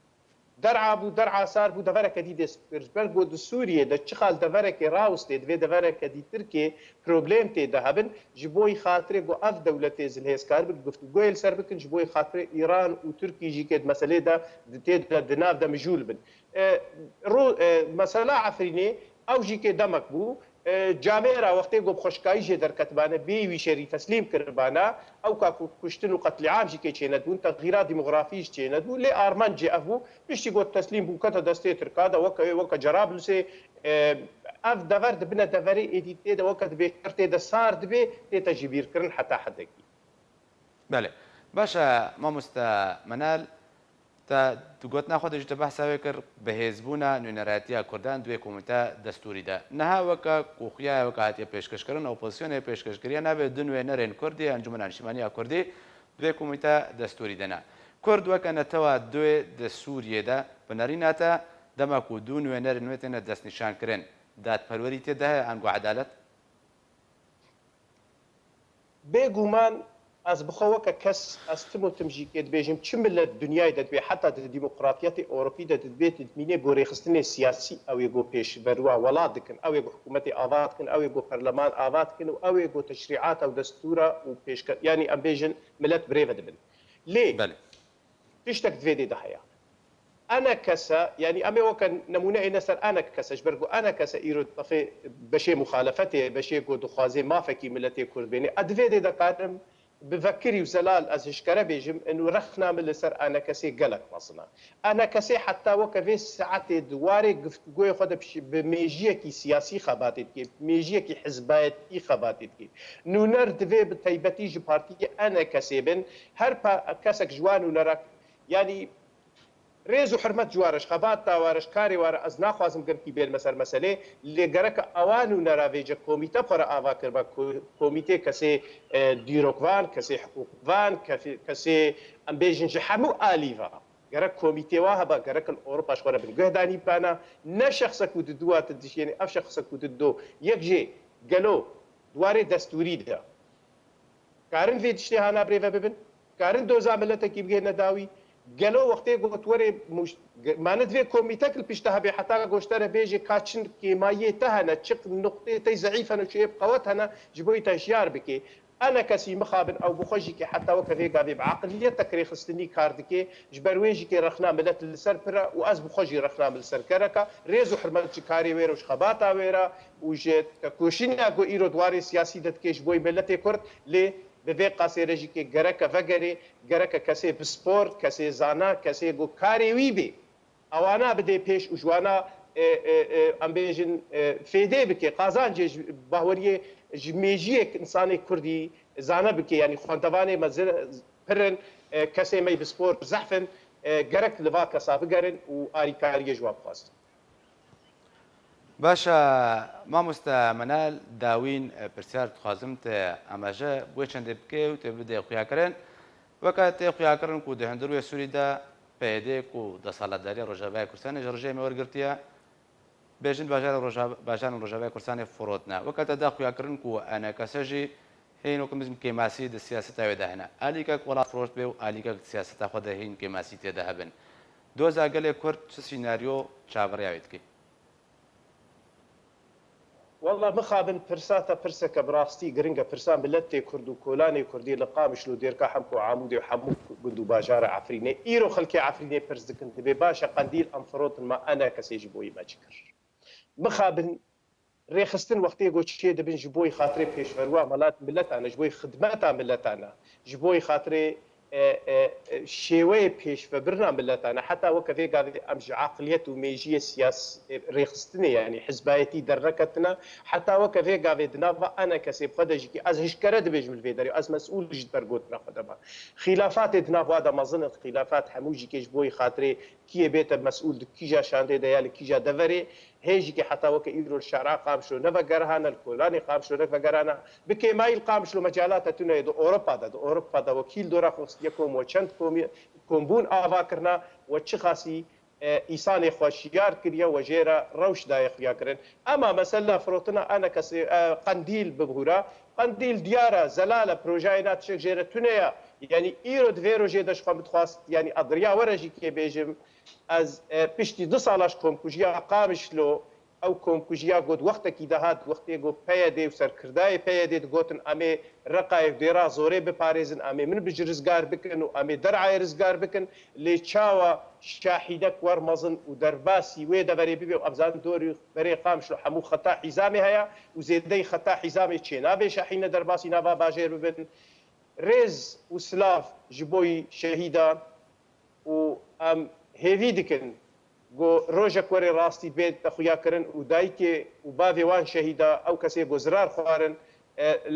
درعا بو درعا صار بو دفرك دي دسبربل بو سوريا د چخال دفرك راوست دي دفرك دي تركي بروبلم تيدا هبن جبوي خاطر جو اف دولتي زلهسكار بگفت گويل سر بكن جبوي خاطر ايران وتركي جي كد مساله دا تيدا دناف دا مجول بن مثلا عفريني او جي كد دمك بو جامعه وقتی گو خوشکایی جه در کتبانه بیوی شری تسلیم کربانه او که کشتن و قتل عام جی که چیند بون تغییرات دموغرافیش چیند بون لی آرمان جه افو بشتی گو تسلیم بون کتا دسته ترکاده وکا جراب لسه اف دورد بنا دوری ایدیته ده وکا دبی کرته ده سار دبی تیتا جبیر کرن حتی حدکی بله باشا ما منال تا تقول ناخذ اجت بحث وكر بهزبونا نونراتيا كردان دوي كوميتا دستوري دا نها وكا كوخيا وكا هاتي پیشکش کرن اپوزيسيون پیشکش کریه نه به دنوي نرين كردي انجمن انشمانيه كردي دوي كوميتا دستوري دنا كرد وكا نتوا دوي د سوريا دا بنريناتا دما کو دنوي نرين وتن دست نشان کرن دات پروريته ده انگو عدالت بگومان از بخواه که کس از تمو تمجیکت بیجیم چه ملت دنیای دادبی حتی دموکراتیت اوروپی دادبی تدمینه گو ریخستن سیاسی او یگو پیش بروا ولاد کن او یگو حکومت آواد کن او یگو پرلمان آواد کن او یگو تشریعات او دستورا و پیش کن یعنی ام بیجن ملت بریو دبن لی بله تشتك دفيدي ضحية أنا كسا يعني أمي وكان نمونة نسر أنا كسا جبرقو أنا كسا إيرو طفي بشي مخالفتي بشي قو دخوازي ما فكي ملتي كرد بيني أدفيدي دا قادم بفكري وزلال از هشكره بيجم انه رخنا من لسر انا كسي قلق مصنع انا كسي حتى وكفي ساعات دواري قفتقوي خد بميجيكي سياسي خباتت كي ميجيكي حزباتي خباتت كي نو نرد في بتيبتي جبارتي انا كسي بن هر كسك جوان ونرك يعني ريز وحرمت جوارش خبات تاوارش كاري وار از ناخوازم گرکی بیر مسئله لگرک اوانو نراویجه کمیته پر آوا کربا کمیته کسی دیروکوان کسی حقوقوان کسی ام بیجن جحمو آلیفا گرک کمیته واه با گرک الاوروپا شوره بن گهدانی بانا نه شخص کود دوات دش یعنی اف شخص کود دو یک جه گلو دواره دستوری ده کارن في تشتهانا بريفا ببن كارن دوزا ملتا كي بغينا داوي قالوا وقتي قلت وري ما ندفي كوميتاك البيشتها حتى قوشتره بيجي كاتشن كي ما يتهنا تشق النقطة تي ضعيفة نشيب قوتها جبوي تشيار بكي أنا كسي مخابن أو بخوجي حتى وكفي قابي بعقلية تكريخ استني كاردكي جبرويجي كي رخنا ملت السر برا وأز بخوجي رخنا من السر كركا ريزو حرمت كاري ويرا وش خباتا ويرا وجت كوشينا كو إيرو دواري سياسي دتكي جبوي ملتي كرد لي بفي قاسي رجي كي جركا فجري جركا كسي بسبورت كسي زانا كسي جو كاري ويبي أوانا بدي بيش وجوانا ام بيجن فيدي بكي قازان جي باوريه جميجيك انساني كردي زانا بكي يعني خوانتواني مزر برن كسي مي بسبورت زحفن جرك لفا كسافجرن واري كاري جواب خاص باشە مامۆستا منال داوین پرسیار دخوازم تێ ئەمەژە بۆی چەندێ بکێ و تێ بدێ خویاکردن وەکە تێ خویاکردن و دەهێندروێ سووریدا پێدێک و دەسەڵاتداری ڕۆژاوای کوردستانی ژڕژێمە وەرگرتیە بێژن باژان ڕۆژاوای کوردستانی فرۆتنا وەکەتەدا خویاکردن و ئەنە کەسەژی هین وەکەمزم کێماسی دە سیاسەتاوێدا هێنا ئالیکە وڵات فرۆشت بێ و ئالیکە سیاسەتا خۆ دەهین کێماسی تێدا هەبن دۆزا گەلێ کورد چ سیناریۆ چاوەڕیاوێتکی والله مخابن پرساتە پرسەکە بڕاستی گرنگە پرسان ملت تێ کورد و کۆلانی کوردی لە قامشل و دێرکە هەم و عامودێ و هەموو گوند و باژارە عفرینێ ئیرۆ خەڵکی عفرینێ پرس دکن دەبێ باشە قەندیل ئەم فرۆتنمە ئەنە کەسێژی بۆی مەچ کرد مخابن ڕێخستن وەختەیە گۆچێ دەبن ji بۆی خاطرێ پێشڤەروە مەلات ملەتانە ji بۆی خدمەتا ملەتانە ji بۆی خاطرێ شێوەیە پێشڤەبرنا ملەتانە حتا وەکە vێگاێ ئەم ji عقلیەت و مێژیە سیاس ڕێخستنێ ینی حزبایەتی دەرڕەکەتنە حتا وەکە vێگاێ دناڤە ئەنە کەسێ بخەدەژیکی ئەز هشکەرە دەبێژم vێدەری ئەز مەسئول ji دەرگۆتنە خەدەبا خلافاتێ دناڤوا دەمەزنن خلافات هەمووژی کێش بۆی خاطرێ کیە بێتە مەسئول کیژا شاندێدا یا لە کیژا دەڤەرێ هێژیکە حتاوەکە ئیدرۆ شارع قامشلۆ نەڤەگەرهانە کۆلانی قامشلۆ نەڤەگەرانە بکێمایل قامشلۆ مەجالاتە تونەیە دو ئۆرۆپادا دو ئۆرۆپادا وەکیل دۆرا خۆستیە کۆم و چەند کۆمبوون ئاواکردنا و چ خاسی ئیسانی خۆشیار کردە و ژێرە ڕەوشدایە خویاکردن ئەما مەسەلا فرۆتنە ئەنە کەسی قەندیل ببهورە قەندیل دیارە زەلالە پرۆژای ناتشێک ژێرە تونەیە یعنی ئیرۆ دوێ ڕۆژێ دەشخوا بتخواست ینی ئەدریا وەرەژی کێ بێژم ئەز پشتی 2 ساڵاش کۆمکوژیا قامشلۆ ئەو کۆمکوژیا گوت وەختێکی داهات وەختێ گۆ پەیە دێ و سەرکردای پەیە دێت گوتن ئەمێ ڕقایەک دێرا زۆرێ بپارێزن ئەمێ من بژ ڕزگار بکەن و ئەمێ دەرعای ڕزگار بکەن لێ چاوە شاحیدەک وەرمەزن و دەرباسی وێ دەبەرێ ببێ و ئەمزان دۆری بەرێ قامشلۆ هەموو خەتا حیزامی هەیە و زێدەی خەتا حیزامی چێ نابێ شاحینە دەرباسی ناوا باژێر ببن ڕێز و سلااف ji بۆی شەهیدا و ئەم هێوی دکن گۆ ڕۆژێک وەرێ ڕاستی بێت دەخویاکردن و دایکێ و باێوان شەهیدا ئەو کەسێ بۆ زرار خوارن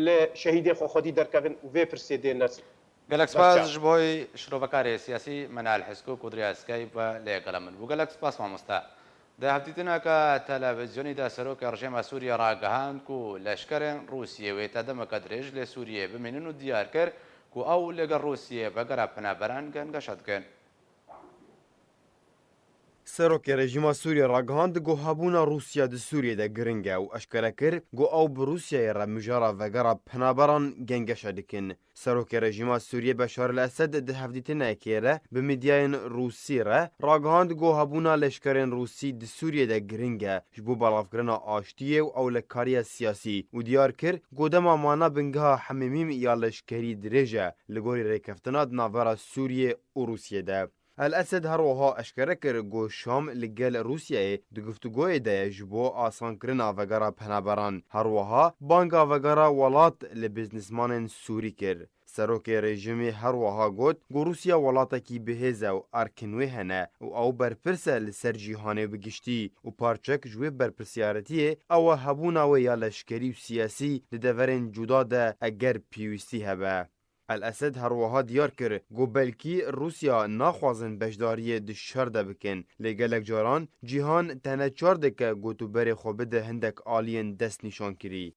لە شەهیدێ خۆخۆدی دەرکەبن و vê pirsê dê nesin gelek spas ji bo şirovekarê siyasî Menal Heskû Kudriya Skype ve lêgela min bû gelek spas mamosta di hevdîtineka televizyonî de serokê rejêma Sûriye ragihand ku leşkerên Rûsiyê wê tedemeke dirêj lê Sûriyê bimînin û diyar kir ku ew lêgel Rûsiyê vegera penaberan gengeşa dikin. Serokê rejîma Sûriye ragihand got hebûna Rûsya di Sûriyê de giring e û eşkere kir got ew bi Rûsyayê re mijara vegera penaberan gengeşa dikin. Serokê rejîma Sûriye Beşar el-Esed di hevdîtinekê re bi mîdyayên Rûsî re ragihand got hebûna leşkerên Rûsî di Sûriyê de giring e ji bo belavkirina aştiyê û ewlekariya siyasî û diyar kir got dema mana bingeha hemêmîm ya leşkerî dirêj e li gorî rêkeftina di navbera Sûriyê û Rûsyê de. El-Esed her wiha eşkere kir got Şam li gel Rûsyayê di guftûgoyê de ye ji bo asankirina vegera penaberan. Her wiha banga vegera welat li biznesmanên Sûrî kir. Serokê rejimê her wiha got got Rûsya welatekî bihêz e û erkin wê hene û ew berpirs e li ser cîhanê bi giştî û parçek ji wê berpirsyariyetiyê ew e hebûna wê ya leşkerî û siyasî li deverên cuda de eger pîwîstî hebe. El-Esed her wiha diyar kir got belkî Rûsya naxwazin beşdariyê di şer de bikin. Lê gelek caran cîhan tene çar dike gotûberê xwe bide hindek aliyên dest nîşan kirî.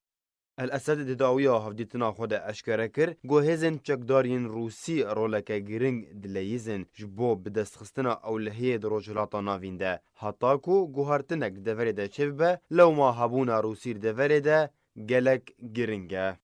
El-Esed di dawiya hevdîtina xwe de eşkere kir got hêzên çekdariyên Rûsî roleke giring dileyîzin ji bo bi destxistina ewlehiyê di rojhilata navîn de. Heta ku guhartinek deverê de çêbibe lewma hebûna Rûsî deverê de gelek giring e.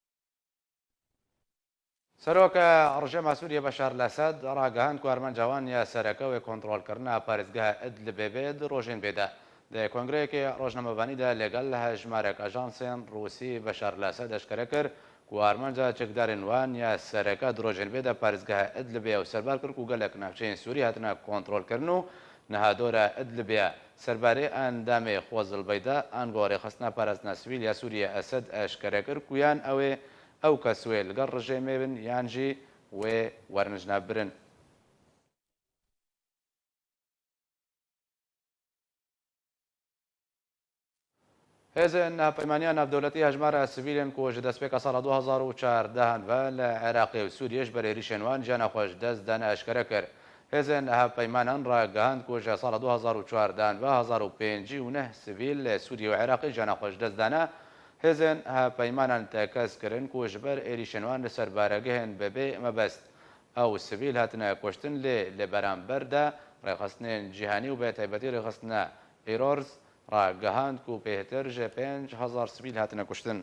Seroka rejima Sûriye Beşar el-Esed ragihand ku armancawan ya serekewê kontrolkirina parêzgeha Idlibê bê di rojên bê de. Di kongreyekê rojnamevanî de lêgel hejmarek ajansên Rûsî Beşar el-Esed eşkere kir ku armanca çekdarên wan ya sereke di rojên bê de parêzgeha Idlibê ew serbar kir ku gelek navçeyên Sûrî hatine kontrolkirin û nihadora Idlibê serbarê endamê Xwezilbeyda an gorê xistina parastina sivîl ya Sûriye Esed eşkere kir ku yan ew ê ئەو کەس وێ لەگەڵ ڕژێمێ بن یانجی وێ وەرنژنا برن. هێزن ناپەیمانیان ناودەوڵەتی هەژمارە سڤیلên ku ji destpêka sala 2014 ve li Iraqê û Sûriyê ji ber êrişên wan jiyana xwe ji dest dane eşkere kir. هێزن هەپەیمانان ڕاگەهاند کۆژە ساڵە 2014 و 2005 سڤیل سووریە و عێراقی جانەخۆش دەستدانە هێزن هەپەیمانان تەکەسکردن کۆژبەر عێریشەنوان لەسەر بارەگەهێن بەبێ مەبەست ئەو سڤیل هاتنە کوشتن لێ بەرامبەردا ڕێخستنێن جیهانی و بە تایبەتی ڕێخستنە ئیرۆرز ڕاگەهاند و پێتر ژێ 5,000 سڤیل هاتنە کوشتن.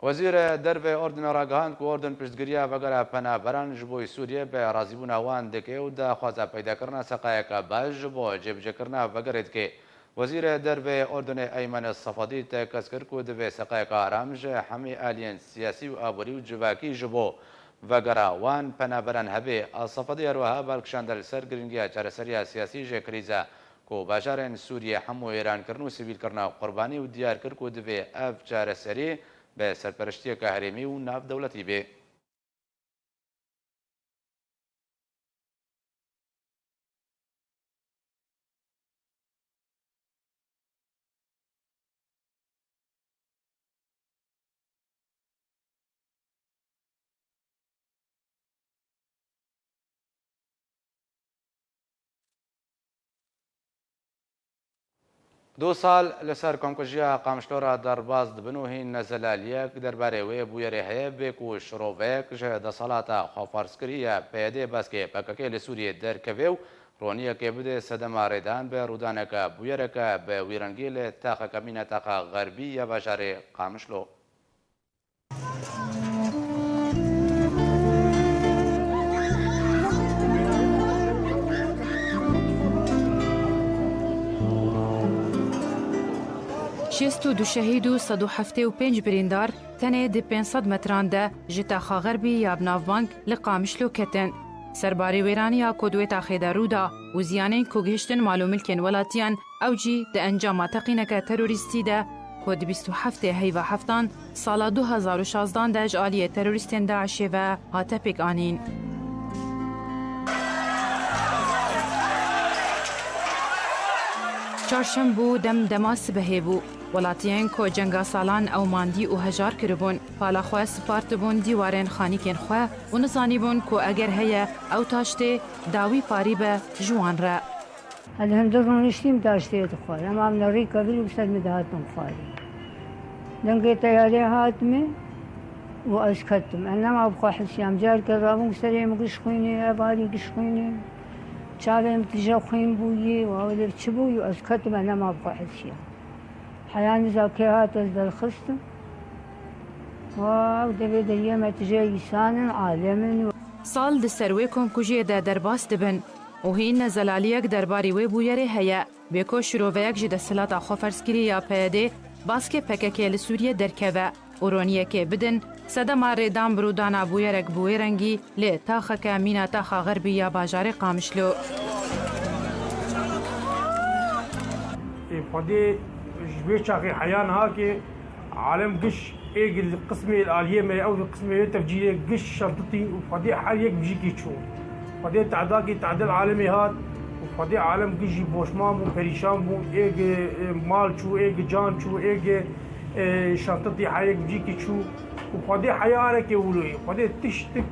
وەزیرە دەربێ ئۆردنە ڕاگەهاند و ئۆردن پشتگیریە بەگەرە پەنابەران ji بۆی سووریە بە ڕازیبوون ئەوان دەکێ و داخوازە پەیداکردنا سەقایەکە باش ji بۆ جێبجێکردنا بەگەرێت کێ وەزیرە دەربێ ئۆردنێ ئەیمەنە سەفەدی تەکەس کرد و دەبێ سەقایەکە ئارام ژە هەمی ئالیەن سیاسی و ئابووری و جڤاکی ji بۆ بەگەرە وان پەنابەران هەبێ ئەسەفەدی هەروەها بەڵکشاندە لەسەر گرنگیە چارەسەریە سیاسی ژێ کریزە کو باژارێن سووریە هەموو ئێرانکردن و سیڤیلکردنا و قوربانی و دیار کرد و دەبێ ئەف چارەسەری بە سەرپەرشتیەکە هەرێمی و ناودەوڵەتی بێ. دو سال لەسەر کۆمکوژیە قامشلۆرە دەرباز دبن و هین نەزەلالیەک دەربارەی وێ بویەرێ هەیە بێک و شڕۆڤەیەک ژە دەسەڵاتە خۆفارسکریە پێدێ بەسکێ پەکەکەی لە سووریە دەرکەوێ و ڕۆنیەکێ بدێ سەدەما ڕێدان بە ڕوودانەکە بویەرەکە بە ویرەنگی لێ تاقەکە مینە تاقا غەربی یا باژارێ قامشلۆ. شست و دو شهید و 175 بریندار تنه دی 500 متران ده جتا خاغربی یا بناوبانک لقامشلو کتن. سرباری ویرانیا کدویتا خیدارودا و زیانین کگهشتن معلوملکن ولاتیان او جی ده انجامات قینک تروریستی ده کد 27 هیوه هفتان سال 2016 ده جعالی تروریستن داعشی و هاتپک آنین. چهارشنبه دم سبهه بو ولاتیان کو جنگا سالان او ماندی و هجار کربون پالا خواه سپارت بون دیوارن خانیکن خواه و نزانی بون کو اگر هیا او تاشته داوی پاری به جوان را هل هندر رونشتیم داشته خواه اما هم نری کبیل بسر مدهاتم خواه دنگی تیاری هاتمه و از کتم انما بخواه حسیام جار کرابون سریم گش خوینه اباری گش خوینه چاویم تجا خوین بویی و اولیر چه بویی و از کتم انما بخواه حسیام حيان زاكيهات از الخصم ودبي ديما تجي إنسان عالم سال دسروي كونكوجي دا درباس دبن وهين زلاليك درباري وي بويري هيا بيكو شروفيك جي دسلات خفرسكري يا بيدي باسكي پككي لسوريا دركبه ورونيكي بدن سدما ريدان برودانا بويرك بويرنگي لي تاخك مينا تاخا غربي يا باجاري قامشلو جبيت شاقي حيان هاكي عالم قش ايق القسمة الآلية ما او القسمة تفجيرية قش شرطتي وفضي حاليك بجيكي تشوف فضي تعداكي تعدل عالمي هاد وفضي عالم قشي بوشمام وبريشان بو ايق مال شو ايق جان شو ايق شرطتي حاليك بجيكي تشوف وفضي حيانك يولوي فضي تشتك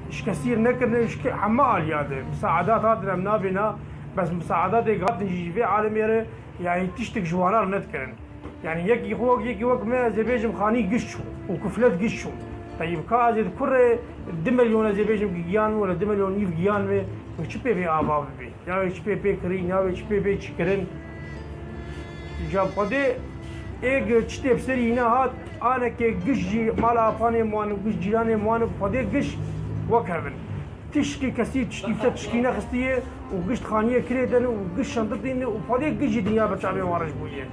اش كثير نكر حما آليات مساعدات هاد منابنا بس مساعدات ايقات نجي في عالمي يعني تشتك جوانا نذكرن يعني يكي خوك يكي وك ما زبيجم خاني قشو وكفلت قشو طيب كازي كره دمليون زبيجم جيان ولا دمليون يف جيان مي وشبي بي آباب بي يا شبي بي كرين يا شبي بي تشكرن جاب قدي ايق تشتي بسري هنا هات انا كي قشي مالا فاني موان قش جيراني موان قدي قش وكهبن تشكي كثير تشكينا خستيه وقشت خانيه كريدن وقش شنطتين وفادي قش دنيا بچابي وارج بويه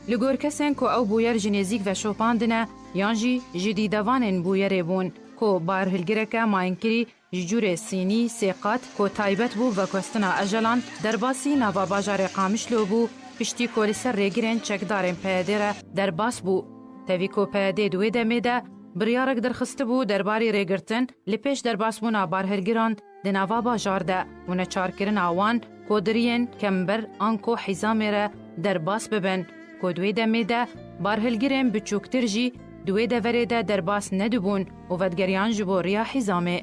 لگور کسین کو او بویر جنیزیک و شوپاندنه یانجی جدی دوانن بویر بون کو بار هلگرکه ماینکری ججور سینی سیقات کو تایبت بو و کوستنا اجلان درباسی نوا باجار قامشلو بو پشتی کولی سر ریگرین چکدارن پیدره درباس بو تاوی کو پیده دوی دمیده بریارک درخست بو درباری ریگرتن لپیش درباس بونا بار هلگران دنوا باجار ده و نچارکرن آوان کودرین کمبر آنکو حیزامی را درباس ببن کودوی دمیده بار هلگرین بچوکتر جی دوێ دەڤەرێدا دەرباس نەدوبوون و vedigeryan ji bo riya hîzamê.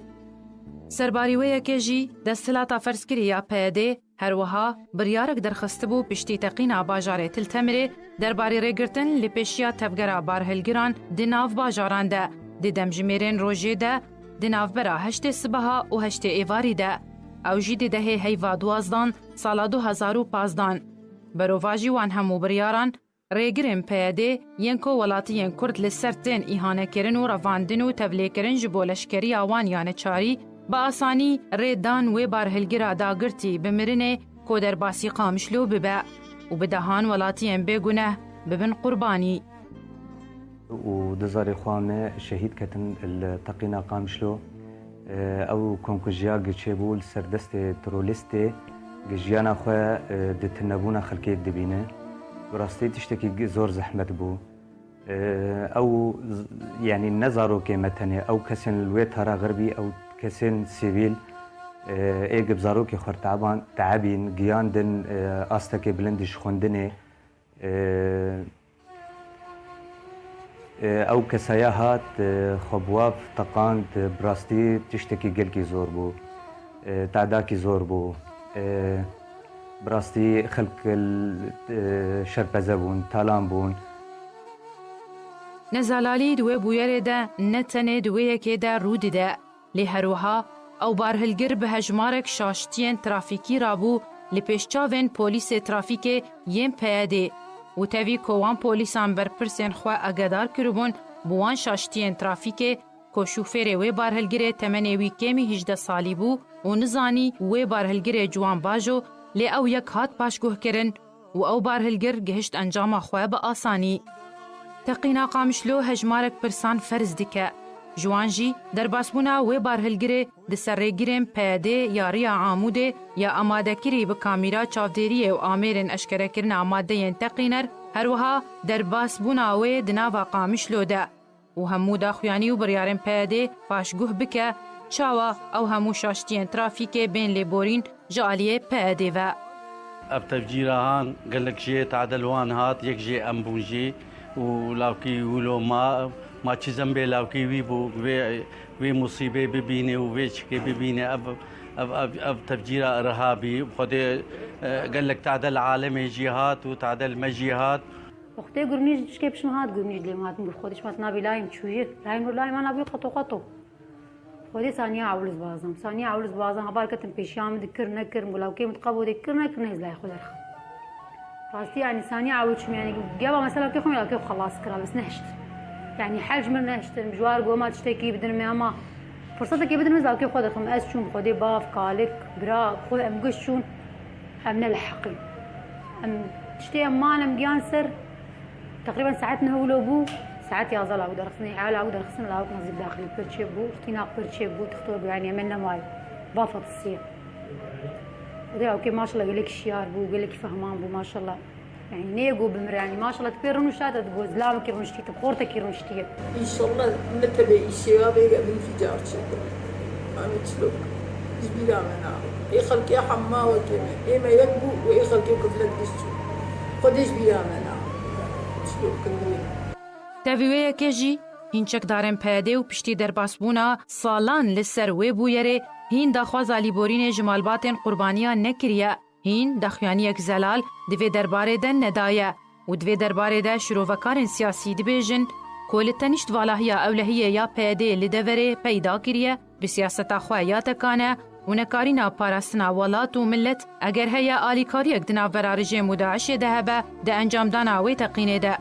Serbarîweyekê jî desthilata ferskirî ya PYD herwiha biryarek derxistibû piştî teqîna bajarê Til Temirê derbarê rêgirtin li pêşiya tevgera barhilgiran di nav bajaran de, di demjimêrên rojê de, di navbera heştê sibeha û heştê êvarî de. Ew jî di dehê heyva duwazdan sala 2015. Berova jî wan hemû biryaran rêgirên PYD yên ku welatiyên Kurd li ser tên îhanekirin û revandin û tevlêkirin ji bo leşkeriya wan ya neçarî bi asanî rêdan wê barhilgira dagirtî bi mirinê ku derbasî Qamişlo bibe û bi dehan welatiyên bêguneh bibin qurbanî. و دزاري خوامه شهيد كتن التقينا قامشلو او كونكوجيا گچبول سردست ترولستي گجيانا خو دتنبونا خلكي دبينه براستي تشتكي زور زحمت بو او يعني نظرو كمتنه او كسن الويت هرا غربي او كسن سيفيل ايجب زارو كي خر تعبين گياندن استك بلندش خوندنه او کسایا هات خبواف تقاند براستی تشتکی گل کی زور بو تعدا کی زور بو براستی خلق شرپزه بون تالان بون نزالالی دوی بویره ده نتنه دوی یکی ده رودی ده لی هروها او بارهلگر به هجمارک شاشتین ترافیکی رابو لی پیشچاوین پولیس ترافیک یم پیاده و تاوی کوان پولیسان برپرسین خواه اگدار کربون بوان شاشتین ترافیک کو شوفیر وی بارهلگره تمنی وی کمی 18 سالی بو و نزانی وی بارهلگره جوان باجو لی او یک هات پاشگوه کرن و او بارهلگر گهشت انجام خواه با آسانی. تقینا قامشلو هجمارک پرسان فرز دکه. جوانجی در باسبونا وی بارهلگره ده سرگیرم پیاده یا ریا عاموده یا آماده کری به کامیرا چاودیری و آمیرن اشکره کرن آماده ین تقینر هروها در باسبونا وی دناوا قامشلو ده و همو دا خویانی و بریارن پیاده پاشگوه بکه چاوا او همو شاشتین ترافیک بین لیبورین جالیه پیاده و اب تفجیرهان قلق جي تعدلوان هات يك جي امبونجي ولاوكي ولو ما چیزم به لاوکی وی بو وی مصیبه ببینه و وی چکی ببینه اب تفجیر ارهابی خود قال لك تعدل عالم جهات وتعدل مجيهات وقتی گرنیج چکی پیشنهاد گرنیج لیمات میگه خودش مثلا بیلایم چویر لایم لایم انا بی قطو خودی ثانیه عولز بازم ثانیه عولز بازم خبر کتم پیشام ذکر نکر ملاوکی متقبل ذکر نکر نزلای خود رخ راستی يعني ثانیه عولز يعني قبل مثلا كيف ملاوکی خلاص كرا بس نهشت يعني حاج من نهشتن مجوار قوما تشتكي بدن ما فرصتك بدن مزاو كيف خذ خم اسشون خذي باف قالك برا خذ ام قشون ام نلحقي ام تشتي امانه مقيانسر تقريبا ساعتنا هو لو بو ساعات يا زلا اقدر خصني حاول اقدر خصني لا نزيد داخلي برشي بو اختناق برشي بو تختار يعني عملنا ماي بافط السير ودي اوكي ما شاء الله قال لك شيار بو قال لك فهمان بو ما شاء الله يعني نيجو بمر يعني ما شاء الله تبير رمشات تقول زلامك يرمشتي تبقورتك يرمشتي ان شاء الله نتبع الشباب يقبل انفجار شكل ما متشلوك جبيلا منا يخلق يا حما وكما اما يكبو ويخلق يكف لك دشو خدش بيا منا شلوك تاویوه کجی هینچک دارن پیاده و پشتی در باسبونا سالان لسر وی بویره هین داخواز آلیبورین جمالباتن قربانیا نکریه هین دخوانی یک زلال دوی درباره دن ندایه و دوی درباره ده شروعکارن سیاسی دبیجن کل تنشت والاهیا اولهیه یا پیاده لدوره پیدا کریه به سیاست خواهیاتکانه و نکارینا پاراستنا ولات و ملت اگر هیا آلیکاری یک دنابرا رژیم و داعش دهبه ده انجام دانا وی تقینه ده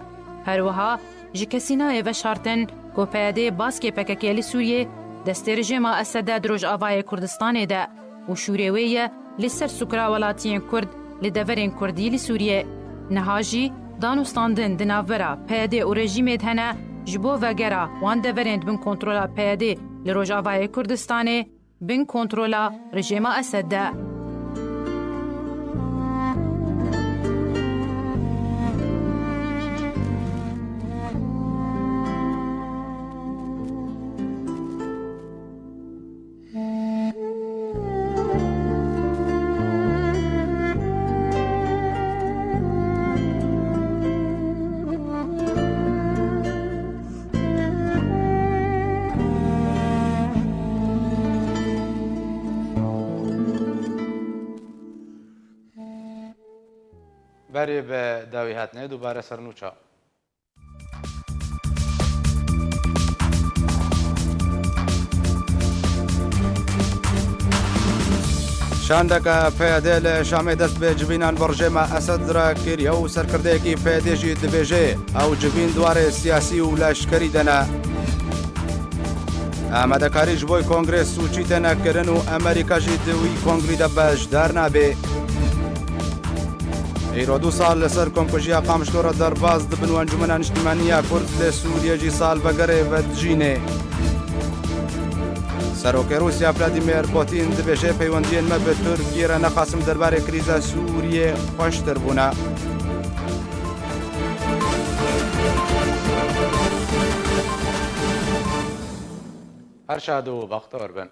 هروها جکسینای وشارتن کو پیاده باسک پککیلی سوریه دسته رژیم اسد دروج آوای کردستان ده و شوریویه لسر سکرا ولاتین کرد لدورین کردی لسوریه نهاجی دانوستاندن دناورا پیاده و رژیم دهنه جبو وگرا وان دورند بن کنترولا پیاده لروج آوای کردستانه بن کنترولا رژیم اسد ده بەری بە داوی هاتنێ دووبارە سەرنووچە. شاندەکە پێدێ لە شامێ دەست بێ جبینان بڕژێمە ئەسەدرا کردە و سەرکردەیەکی پێدێژی دەبێژێ ئەو جبین دوارێ سیاسی و لەشکەری دەنا. ئامادەکاریش بۆی کۆنگرێس و چیتە نەکردن و ئەمریکاژی دوی کۆنگری دە بەشدار نابێ. ئیرۆ 2 ساڵ لەسەر کۆمپژیا قامشلۆرە دەرباز دبن و ئەنجومەنە نیشتیمانیە کورد لە سووریەژی ساڵ بەگەرێ بەدژینێ. سەرۆکی رووسیا ڤلادیمیر پۆتین دەبێژێ پەیوەندیان مە بە تورکیە نەخاسم دەربارەی کریزە سووریێ خۆشتر بوونە. هەر شاد و بەختەوەر بن.